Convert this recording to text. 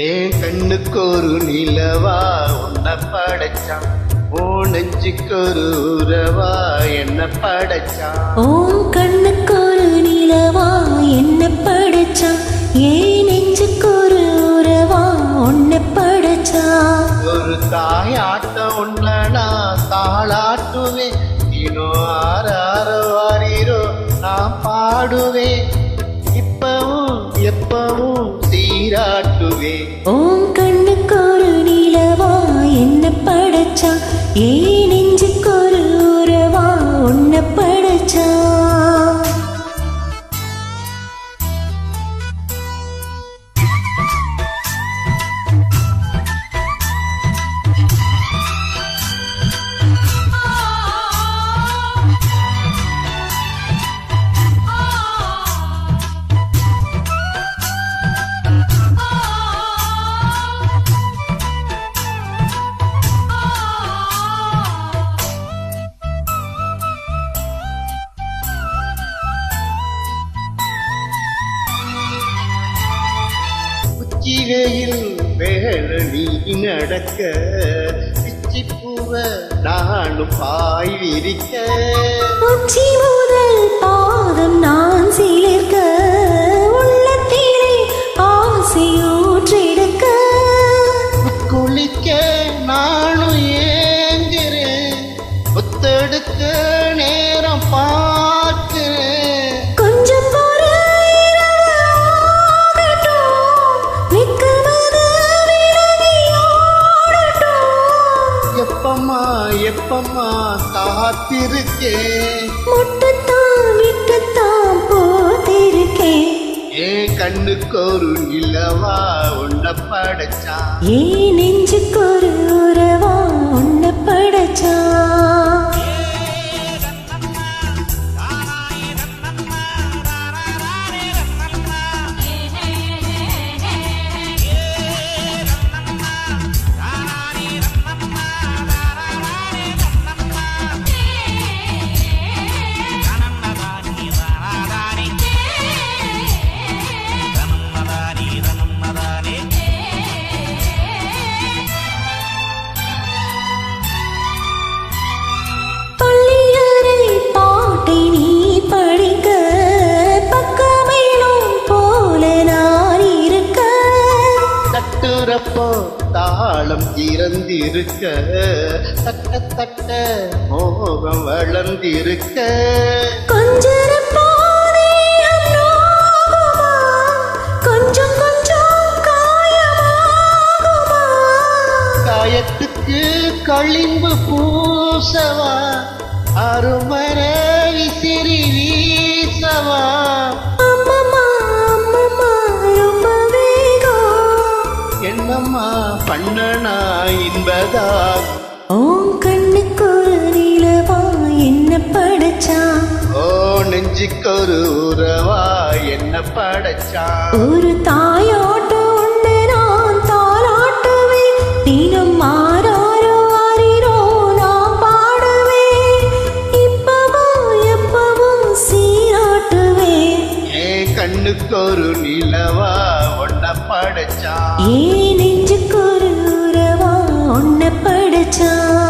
ஏன் கண்ணுக்கு ஒரு நிலவா உன்னை படைச்சான், ஓ நெஞ்சுக்கு ஒரு உறவா என்ன படைச்சான். ஓ கண்ணுக்கு ஒரு நிலவா என்ன படைச்சான், ஏன் நெஞ்சுக்கு ஒரு உறவா உன்னை படைச்சான். ஒரு தாயாட்டம் உன்னை நான் தாளாட்டுவேன், நீனோ ஆறாரோ வாரீரோ நான் பாடுவேன், இப்பவும் எப்பவும் சீராட்டுவேன். ஓ கண்ணுக்கு ஒரு நிலவா என்ன படைச்சான், ஏன் நெஞ்சுக்கு ஒரு உறவா உன்னை படைச்சான். உச்சிகையில் வேலை நீ நடக்க, பிச்சி பூவ நானும் பாய் விரிக்க, உச்சி முதல் பாதம் நான் சிலிர்க்க, உள்ளத்திலே ஆசையூற்றெடுக்க, குளிக்க நானும் ஏங்குறேன், ஒத்தெடுக்க நேரம் பார்க்கிறேன். கொஞ்சம் எப்பம்மா எப்பம்மா காத்திருக்கேன், முட்டுத்தான் விட்டுத்தான் போத்திருக்கேன். ஏன் கண்ணுக்கு ஒரு நிலவா உன்னை படைச்சான், ஏன் நெஞ்சுக்கு ஒரு உறவா உன்னை படைச்சான். தட்டுறப்போ தாளம் இறந்திருக்க, தட்ட தட்ட மோகம் வளர்ந்திருக்க, கொஞ்சம் கொஞ்சம் காயத்துக்கு களிம்பு பூசவா, அருமர விசிறி வீசவா. என்னம்மா பண்ணனா இன்பதா, ஓம் கண்ணுக்கு ஒரு நிலவா என்ன படைச்சான், ஓ நெஞ்சுக்கு ஒரு உறவா என்ன படைச்சான். ஒரு தாயோட்ட ஒன்று நான் தாளாட்டுவேன், தினம் மாறாரோ ஆறிரோ நான் பாடுவேன், இப்பவும் எப்பவும் சீராட்டுவேன். ஏன் கண்ணுக்கு ஒரு நிலவா உன்னை படைச்சான், ஏன் நெஞ்சுக்கு ஒரு உறவா உன்னை படைச்சான்.